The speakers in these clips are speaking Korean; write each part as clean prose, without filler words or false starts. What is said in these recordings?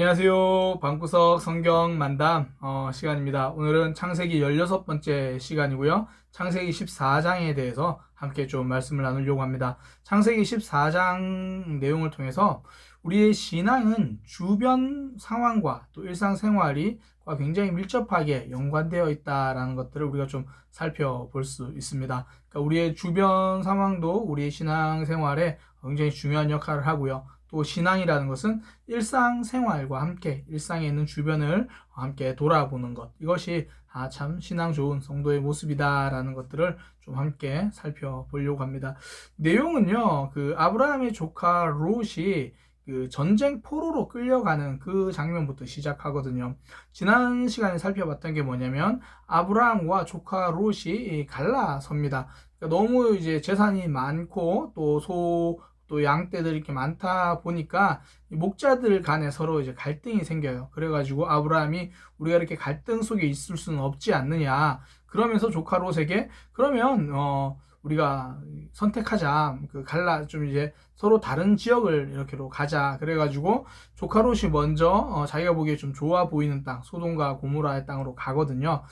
안녕하세요. 방구석 성경 만담 시간입니다. 오늘은 창세기 16번째 시간이고요. 창세기 14장에 대해서 함께 좀 말씀을 나누려고 합니다. 창세기 14장 내용을 통해서 우리의 신앙은 주변 상황과 또 일상생활이 굉장히 밀접하게 연관되어 있다라는 것들을 우리가 좀 살펴볼 수 있습니다. 그러니까 우리의 주변 상황도 우리의 신앙생활에 굉장히 중요한 역할을 하고요. 또 신앙이라는 것은 일상생활과 함께 일상에 있는 주변을 함께 돌아보는 것, 이것이 참 신앙 좋은 성도의 모습이다라는 것들을 좀 함께 살펴보려고 합니다. 내용은요, 그 아브라함의 조카 롯이 그 전쟁 포로로 끌려가는 그 장면부터 시작하거든요. 지난 시간에 살펴봤던 게 뭐냐면 아브라함과 조카 롯이 갈라섭니다. 그러니까 너무 이제 재산이 많고 또 양떼들이 이렇게 많다 보니까 목자들 간에 서로 이제 갈등이 생겨요. 그래가지고 아브라함이 우리가 이렇게 갈등 속에 있을 수는 없지 않느냐. 그러면서 조카 롯에게 그러면 우리가 선택하자. 좀 이제 서로 다른 지역을 이렇게로 가자. 그래가지고 조카 롯이 먼저 자기가 보기에 좀 좋아 보이는 땅, 소돔과 고모라의 땅으로 가거든요.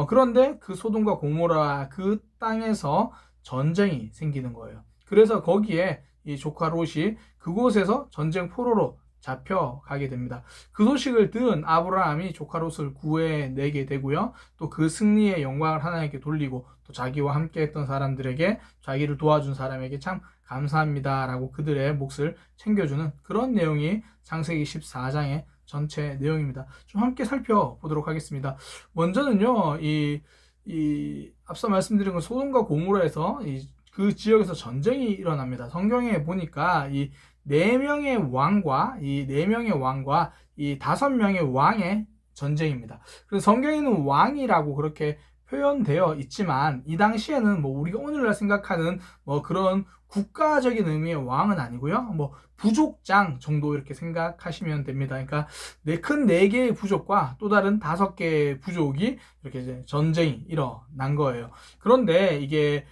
그런데 그 소돔과 고모라 그 땅에서 전쟁이 생기는 거예요. 그래서 거기에 이 조카 롯이 그곳에서 전쟁 포로로 잡혀가게 됩니다. 그 소식을 들은 아브라함이 조카 롯을 구해내게 되고요. 또 그 승리의 영광을 하나님께 돌리고 또 자기와 함께 했던 사람들에게, 자기를 도와준 사람에게 참 감사합니다라고 그들의 몫을 챙겨주는 그런 내용이 창세기 14장의 전체 내용입니다. 좀 함께 살펴보도록 하겠습니다. 먼저는요, 앞서 말씀드린 건 소돔과 고모라에서 그 지역에서 전쟁이 일어납니다. 성경에 보니까 이 4명의 왕과 이 5명의 왕의 전쟁입니다. 그래서 성경에는 왕이라고 그렇게 표현되어 있지만 이 당시에는 뭐 우리가 오늘날 생각하는 뭐 그런 국가적인 의미의 왕은 아니고요. 뭐 부족장 정도 이렇게 생각하시면 됩니다. 그러니까 큰 4개의 부족과 또 다른 5개의 부족이 이렇게 이제 전쟁이 일어난 거예요. 그런데 이게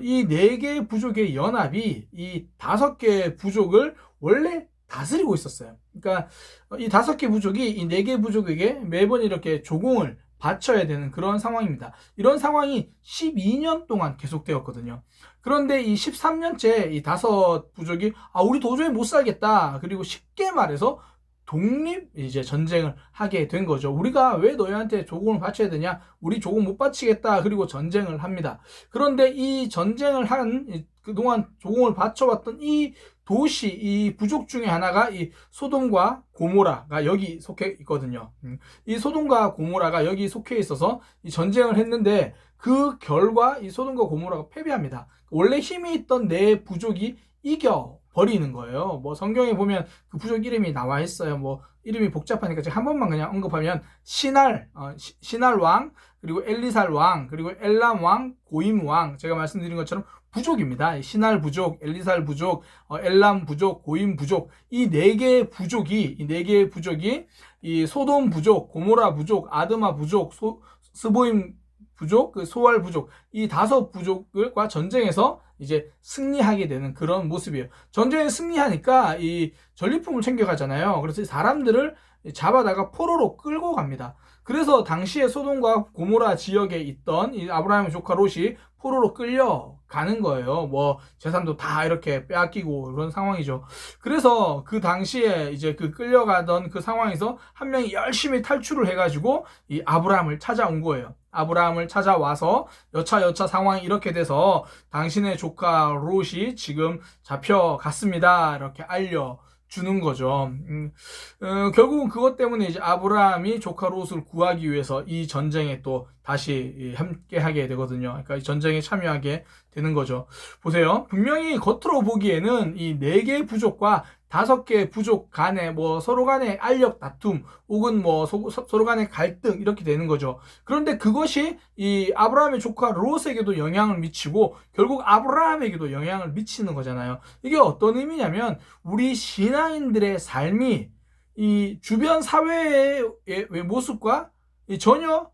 이 4개의 부족의 연합이 이 5개의 부족을 원래 다스리고 있었어요. 그러니까 이 5개 부족이 이 4개 부족에게 매번 이렇게 조공을 바쳐야 되는 그런 상황입니다. 이런 상황이 12년 동안 계속되었거든요. 그런데 이 13년째 이 5 부족이 우리 도저히 못 살겠다. 그리고 쉽게 말해서 독립 이제 전쟁을 하게 된 거죠. 우리가 왜 너희한테 조공을 바쳐야 되냐? 우리 조공 못 바치겠다. 그리고 전쟁을 합니다. 그런데 이 전쟁을 한 그동안 조공을 바쳐왔던 이 도시, 이 부족 중에 하나가 이 소돔과 고모라가 여기 속해 있거든요. 이 소돔과 고모라가 여기 속해 있어서 이 전쟁을 했는데 그 결과 이 소돔과 고모라가 패배합니다. 원래 힘이 있던 4부족이 이겨 버리는 거예요. 뭐 성경에 보면 그 부족 이름이 나와 있어요. 뭐 이름이 복잡하니까 제가 한 번만 그냥 언급하면 신할 왕, 그리고 엘리살 왕, 그리고 엘람 왕, 고임 왕. 제가 말씀드린 것처럼 부족입니다. 신할 부족, 엘리살 부족, 엘람 부족, 고임 부족. 이 4개의 부족이 이 소돔 부족, 고모라 부족, 아드마 부족, 스보임 부족, 그 소알 부족, 이 5 부족과 전쟁에서 이제 승리하게 되는 그런 모습이에요. 전쟁에 승리하니까 이 전리품을 챙겨가잖아요. 그래서 사람들을 잡아다가 포로로 끌고 갑니다. 그래서 당시에 소돔과 고모라 지역에 있던 이 아브라함의 조카 롯이 포로로 끌려가는 거예요. 뭐 재산도 다 이렇게 빼앗기고 그런 상황이죠. 그래서 그 당시에 이제 그 끌려가던 그 상황에서 한 명이 열심히 탈출을 해가지고 이 아브라함을 찾아온 거예요. 아브라함을 찾아와서 여차 상황이 이렇게 돼서 당신의 조카 롯이 지금 잡혀갔습니다. 이렇게 알려주는 거죠. 결국은 그것 때문에 이제 아브라함이 조카 롯을 구하기 위해서 이 전쟁에 또 다시 함께 하게 되거든요. 그러니까 이 전쟁에 참여하게 되는 거죠. 보세요. 분명히 겉으로 보기에는 이 4개의 부족과 5개의 부족 간에 뭐 서로 간의 알력 다툼 혹은 뭐 서로 간의 갈등 이렇게 되는 거죠. 그런데 그것이 이 아브라함의 조카 롯에게도 영향을 미치고 결국 아브라함에게도 영향을 미치는 거잖아요. 이게 어떤 의미냐면 우리 신앙인들의 삶이 이 주변 사회의 모습과 전혀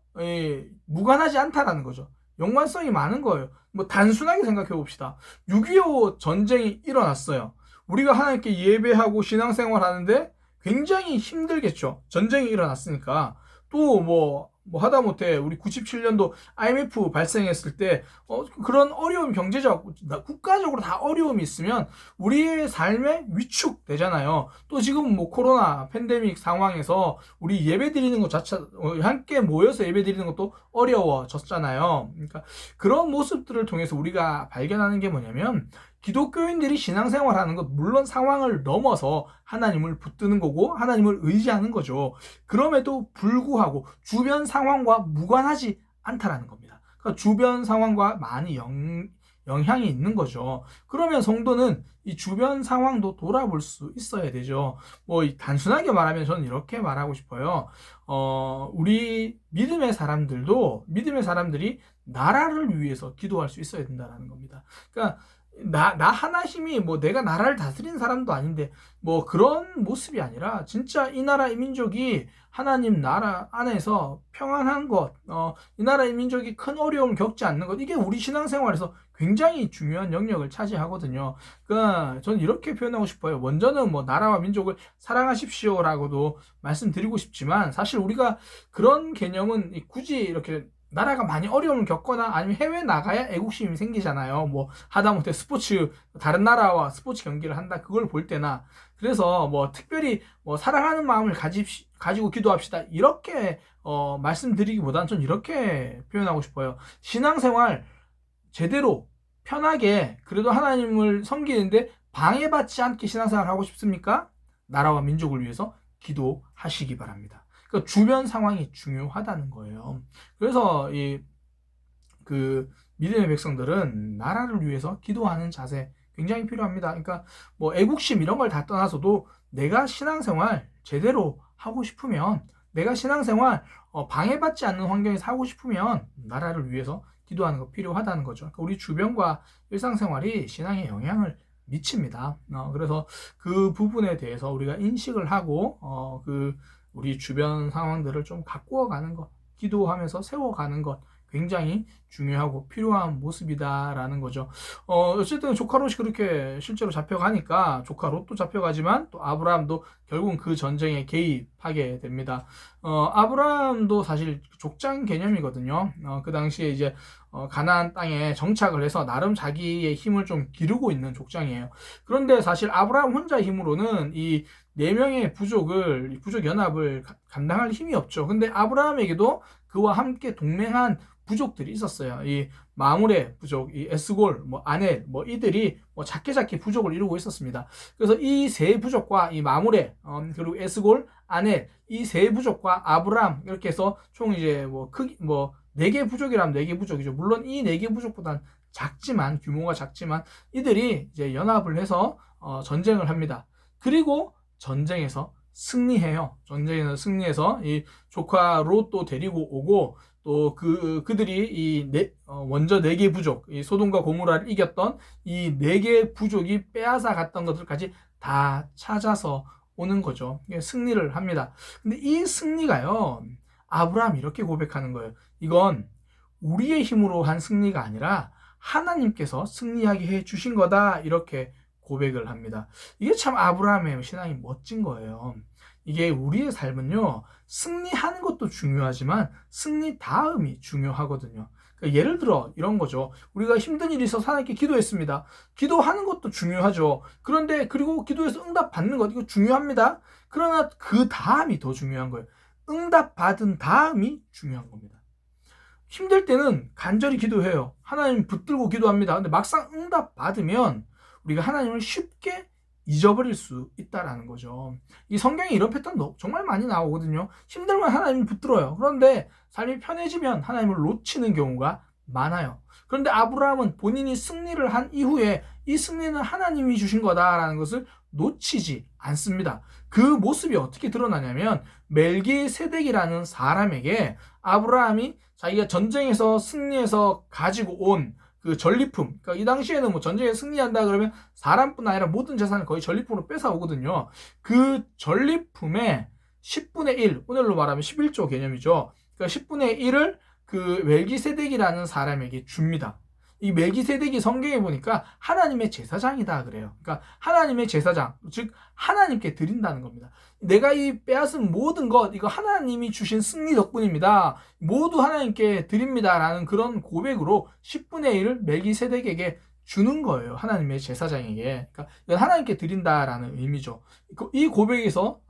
무관하지 않다라는 거죠. 연관성이 많은 거예요. 뭐 단순하게 생각해 봅시다. 6.25 전쟁이 일어났어요. 우리가 하나님께 예배하고 신앙생활 하는데 굉장히 힘들겠죠. 전쟁이 일어났으니까. 또 하다못해 우리 97년도 IMF 발생했을 때 그런 어려움, 경제적, 국가적으로 다 어려움이 있으면 우리의 삶에 위축되잖아요. 또 지금 코로나 팬데믹 상황에서 우리 예배 드리는 것 자체, 함께 모여서 예배 드리는 것도 어려워졌잖아요. 그러니까 그런 모습들을 통해서 우리가 발견하는 게 뭐냐면, 기독교인들이 신앙생활하는 것, 물론 상황을 넘어서 하나님을 붙드는 거고 하나님을 의지하는 거죠. 그럼에도 불구하고 주변 상황과 무관하지 않다라는 겁니다. 그러니까 주변 상황과 많이 영향이 있는 거죠. 그러면 성도는 이 주변 상황도 돌아볼 수 있어야 되죠. 단순하게 말하면 저는 이렇게 말하고 싶어요. 우리 믿음의 사람들이 나라를 위해서 기도할 수 있어야 된다는 겁니다. 그러니까 나 하나 힘이 내가 나라를 다스리는 사람도 아닌데 그런 모습이 아니라 진짜 이 나라 이 민족이 하나님 나라 안에서 평안한 것, 이 나라 이 민족이 큰 어려움을 겪지 않는 것, 이게 우리 신앙생활에서 굉장히 중요한 영역을 차지하거든요. 그러니까 저는 이렇게 표현하고 싶어요. 먼저는 나라와 민족을 사랑하십시오라고도 말씀드리고 싶지만, 사실 우리가 그런 개념은 굳이 이렇게 나라가 많이 어려움을 겪거나 아니면 해외 나가야 애국심이 생기잖아요. 하다못해 다른 나라와 스포츠 경기를 한다, 그걸 볼 때나. 그래서 특별히 사랑하는 마음을 가지고 기도합시다, 이렇게 말씀드리기보다는 전 이렇게 표현하고 싶어요. 신앙생활 제대로 편하게 그래도 하나님을 섬기는데 방해받지 않게 신앙생활 하고 싶습니까? 나라와 민족을 위해서 기도하시기 바랍니다. 그러니까 주변 상황이 중요하다는 거예요. 그래서 믿음의 백성들은 나라를 위해서 기도하는 자세 굉장히 필요합니다. 그러니까 애국심 이런 걸 다 떠나서도 내가 신앙생활 제대로 하고 싶으면, 내가 신앙생활 방해받지 않는 환경에서 하고 싶으면 나라를 위해서 기도하는 거 필요하다는 거죠. 그러니까 우리 주변과 일상생활이 신앙에 영향을 미칩니다. 그래서 그 부분에 대해서 우리가 인식을 하고 우리 주변 상황들을 좀 가꾸어가는 것, 기도하면서 세워가는 것 굉장히 중요하고 필요한 모습이다라는 거죠. 어쨌든 조카 롯이 그렇게 실제로 잡혀가니까 조카 롯도 잡혀가지만 또 아브라함도 결국은 그 전쟁에 개입하게 됩니다. 아브라함도 사실 족장 개념이거든요. 그 당시에 이제 가나안 땅에 정착을 해서 나름 자기의 힘을 좀 기르고 있는 족장이에요. 그런데 사실 아브라함 혼자 힘으로는 이 4명의 부족 연합을 감당할 힘이 없죠. 근데 아브라함에게도 그와 함께 동맹한 부족들이 있었어요. 이 마므레 부족, 이 에스골, 아넬, 이들이 작게 부족을 이루고 있었습니다. 그래서 이 세 부족과 이 마므레, 그리고 에스골, 아넬, 이 세 부족과 아브람, 이렇게 해서 총 이제 크기 4개 부족이라면 4개 부족이죠. 물론 이 4개 부족보다는 규모가 작지만 이들이 이제 연합을 해서 전쟁을 합니다. 그리고 전쟁에서 승리해요. 전쟁에서 승리해서 이 조카 롯도 데리고 오고, 또 그들이 먼저 4개 부족, 이 소돔과 고모라를 이겼던 이 4개 부족이 빼앗아 갔던 것들까지 다 찾아서 오는 거죠. 승리를 합니다. 근데 이 승리가요, 아브라함이 이렇게 고백하는 거예요. 이건 우리의 힘으로 한 승리가 아니라 하나님께서 승리하게 해 주신 거다, 이렇게 고백을 합니다. 이게 참 아브라함의 신앙이 멋진 거예요. 이게 우리의 삶은요, 승리하는 것도 중요하지만 승리 다음이 중요하거든요. 그러니까 예를 들어 이런 거죠. 우리가 힘든 일이 있어서 하나님께 기도했습니다. 기도하는 것도 중요하죠. 그런데 그리고 기도해서 응답 받는 것, 이거 중요합니다. 그러나 그 다음이 더 중요한 거예요. 응답 받은 다음이 중요한 겁니다. 힘들 때는 간절히 기도해요. 하나님 붙들고 기도합니다. 근데 막상 응답 받으면 우리가 하나님을 쉽게 잊어버릴 수 있다라는 거죠. 이 성경에 이런 패턴도 정말 많이 나오거든요. 힘들면 하나님을 붙들어요. 그런데 삶이 편해지면 하나님을 놓치는 경우가 많아요. 그런데 아브라함은 본인이 승리를 한 이후에 이 승리는 하나님이 주신 거다라는 것을 놓치지 않습니다. 그 모습이 어떻게 드러나냐면, 멜기세덱이라는 사람에게 아브라함이 자기가 전쟁에서 승리해서 가지고 온 그 전리품, 그러니까 이 당시에는 전쟁에 승리한다 그러면 사람뿐 아니라 모든 재산을 거의 전리품으로 뺏어오거든요. 그 전리품의 10분의 1, 오늘로 말하면 11조 개념이죠. 그러니까 10분의 1을 그 멜기세덱이라는 사람에게 줍니다. 이 멜기세덱이 성경에 보니까 하나님의 제사장이다 그래요. 그러니까 하나님의 제사장, 즉 하나님께 드린다는 겁니다. 내가 이 빼앗은 모든 것, 이거 하나님이 주신 승리 덕분입니다. 모두 하나님께 드립니다라는 그런 고백으로 10분의 1을 멜기세덱에게 주는 거예요. 하나님의 제사장에게. 그러니까 이건 하나님께 드린다라는 의미죠. 이 고백에서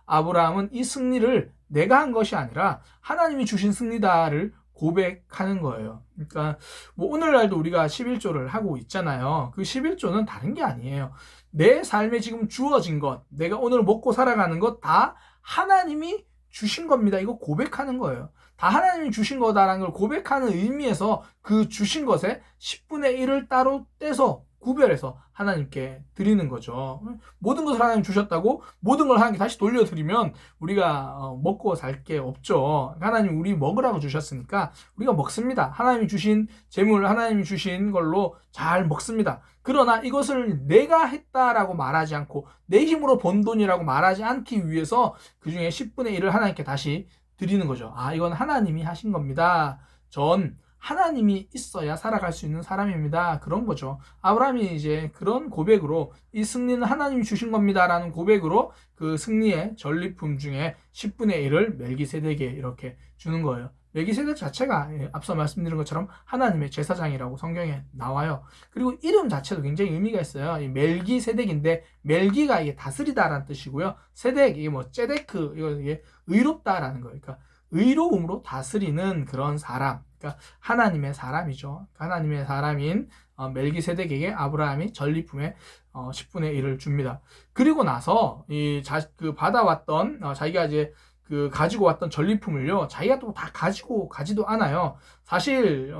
아브라함은 이 승리를 내가 한 것이 아니라 하나님이 주신 승리다를 고백하는 거예요. 그러니까 뭐 오늘날도 우리가 11조를 하고 있잖아요. 그 11조는 다른 게 아니에요. 내 삶에 지금 주어진 것, 내가 오늘 먹고 살아가는 것 다 하나님이 주신 겁니다. 이거 고백하는 거예요. 다 하나님이 주신 거다라는 걸 고백하는 의미에서 그 주신 것에 10분의 1을 따로 떼서 구별해서 하나님께 드리는 거죠. 모든 것을 하나님 주셨다고 모든 걸 하나님께 다시 돌려드리면 우리가 먹고 살 게 없죠. 하나님 우리 먹으라고 주셨으니까 우리가 먹습니다. 하나님이 주신 재물, 하나님이 주신 걸로 잘 먹습니다. 그러나 이것을 내가 했다라고 말하지 않고 내 힘으로 번 돈이라고 말하지 않기 위해서 그 중에 10분의 1을 하나님께 다시 드리는 거죠. 이건 하나님이 하신 겁니다. 전 하나님이 있어야 살아갈 수 있는 사람입니다. 그런 거죠. 아브라함이 이제 그런 고백으로 이 승리는 하나님이 주신 겁니다라는 고백으로 그 승리의 전리품 중에 10분의 1을 멜기세덱에 이렇게 주는 거예요. 멜기세덱 자체가 앞서 말씀드린 것처럼 하나님의 제사장이라고 성경에 나와요. 그리고 이름 자체도 굉장히 의미가 있어요. 이 멜기세덱인데 멜기가 이게 다스리다라는 뜻이고요. 세덱 이게 뭐 제데크 이게 의롭다라는 거예요. 그러니까 의로움으로 다스리는 그런 사람. 그러니까 하나님의 사람이죠. 하나님의 사람인 멜기세덱에게 아브라함이 전리품의 10분의 1을 줍니다. 그리고 나서 그 받아왔던 자기가 이제 그 가지고 왔던 전리품을요, 자기가 또 다 가지고 가지도 않아요. 사실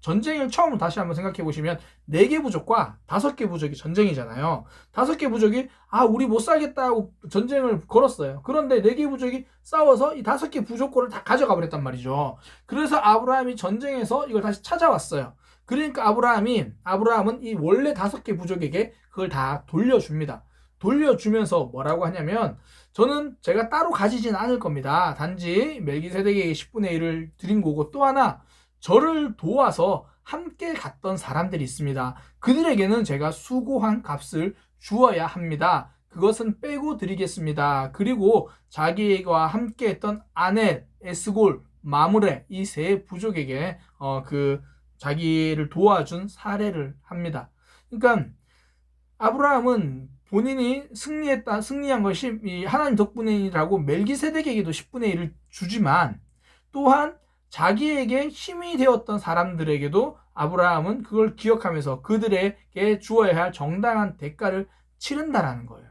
전쟁을 처음으로 다시 한번 생각해 보시면 4개 부족과 5개 부족이 전쟁이잖아요. 5개 부족이 우리 못 살겠다고 전쟁을 걸었어요. 그런데 4개 부족이 싸워서 이 5개 부족고를 다 가져가 버렸단 말이죠. 그래서 아브라함이 전쟁에서 이걸 다시 찾아왔어요. 그러니까 아브라함은 이 원래 5개 부족에게 그걸 다 돌려줍니다. 돌려주면서 뭐라고 하냐면, 저는 제가 따로 가지진 않을 겁니다. 단지 멜기세덱에게 10분의 1을 드린 거고, 또 하나 저를 도와서 함께 갔던 사람들이 있습니다. 그들에게는 제가 수고한 값을 주어야 합니다. 그것은 빼고 드리겠습니다. 그리고 자기와 함께 했던 아넬, 에스골, 마므레 이 3 부족에게 그 자기를 도와준 사례를 합니다. 그러니까 아브라함은 본인이 승리한 것이 하나님 덕분이라고 멜기세덱에게도 10분의 1을 주지만, 또한 자기에게 힘이 되었던 사람들에게도 아브라함은 그걸 기억하면서 그들에게 주어야 할 정당한 대가를 치른다라는 거예요.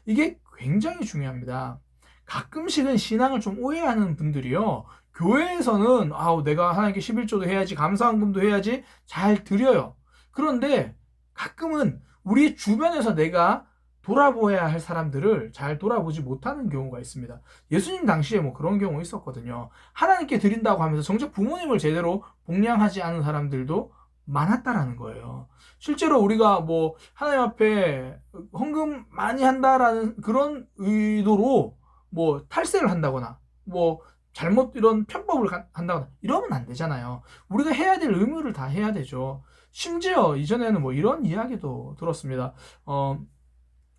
이게 굉장히 중요합니다. 가끔씩은 신앙을 좀 오해하는 분들이요, 교회에서는 내가 하나님께 11조도 해야지, 감사헌금도 해야지 잘 드려요. 그런데 가끔은 우리 주변에서 내가 돌아보아야 할 사람들을 잘 돌아보지 못하는 경우가 있습니다. 예수님 당시에 뭐 그런 경우 있었거든요. 하나님께 드린다고 하면서 정작 부모님을 제대로 복양하지 않은 사람들도 많았다라는 거예요. 실제로 우리가 뭐 하나님 앞에 헌금 많이 한다라는 그런 의도로 뭐 탈세를 한다거나 뭐 잘못 이런 편법을 한다거나 이러면 안 되잖아요. 우리가 해야 될 의무를 다 해야 되죠. 심지어 이전에는 뭐 이런 이야기도 들었습니다.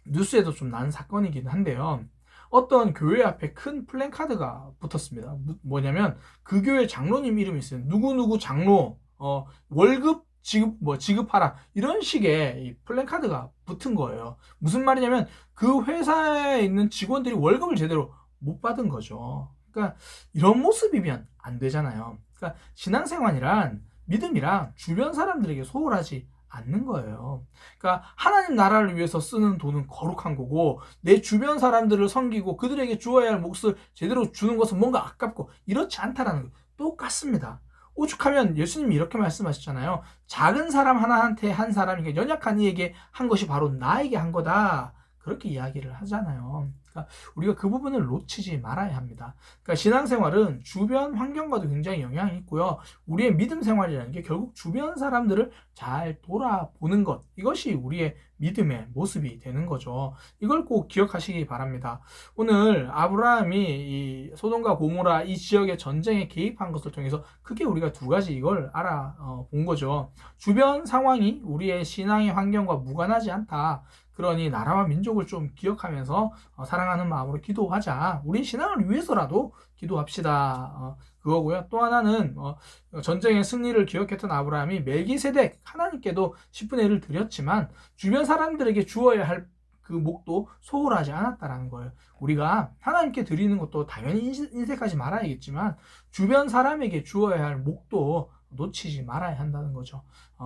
뉴스에도 좀 난 사건이긴 한데요. 어떤 교회 앞에 큰 플랜카드가 붙었습니다. 뭐냐면 그 교회 장로님 이름이 있어요. 누구누구 장로 월급 지급하라, 이런 식의 이 플랜카드가 붙은 거예요. 무슨 말이냐면 그 회사에 있는 직원들이 월급을 제대로 못 받은 거죠. 그러니까 이런 모습이면 안 되잖아요. 그러니까 신앙생활이란 믿음이랑 주변 사람들에게 소홀하지 않는 거예요. 그러니까 하나님 나라를 위해서 쓰는 돈은 거룩한 거고, 내 주변 사람들을 섬기고 그들에게 주어야 할 몫을 제대로 주는 것은 뭔가 아깝고 이렇지 않다라는 거 똑같습니다. 오죽하면 예수님이 이렇게 말씀하셨잖아요. 작은 사람 하나한테 한 사람이, 연약한 이에게 한 것이 바로 나에게 한 거다, 그렇게 이야기를 하잖아요. 그러니까 우리가 그 부분을 놓치지 말아야 합니다. 그러니까 신앙생활은 주변 환경과도 굉장히 영향이 있고요. 우리의 믿음 생활이라는 게 결국 주변 사람들을 잘 돌아보는 것, 이것이 우리의 믿음의 모습이 되는 거죠. 이걸 꼭 기억하시기 바랍니다. 오늘 아브라함이 이 소돔과 고모라 이 지역의 전쟁에 개입한 것을 통해서 크게 우리가 두 가지 이걸 알아본 거죠. 주변 상황이 우리의 신앙의 환경과 무관하지 않다. 그러니 나라와 민족을 좀 기억하면서 사랑하는 마음으로 기도하자. 우리 신앙을 위해서라도 기도합시다. 그거고요. 또 하나는 전쟁의 승리를 기억했던 아브라함이 멜기세덱 하나님께도 10분의 1을 드렸지만 주변 사람들에게 주어야 할 그 목도 소홀하지 않았다라는 거예요. 우리가 하나님께 드리는 것도 당연히 인색하지 말아야겠지만 주변 사람에게 주어야 할 목도 놓치지 말아야 한다는 거죠.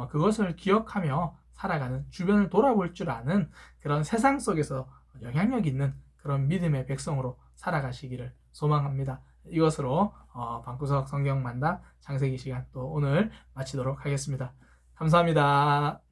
그것을 기억하며 살아가는, 주변을 돌아볼 줄 아는 그런 세상 속에서 영향력 있는 그런 믿음의 백성으로 살아가시기를 소망합니다. 이것으로 방구석 성경 만담 창세기 시간 또 오늘 마치도록 하겠습니다. 감사합니다.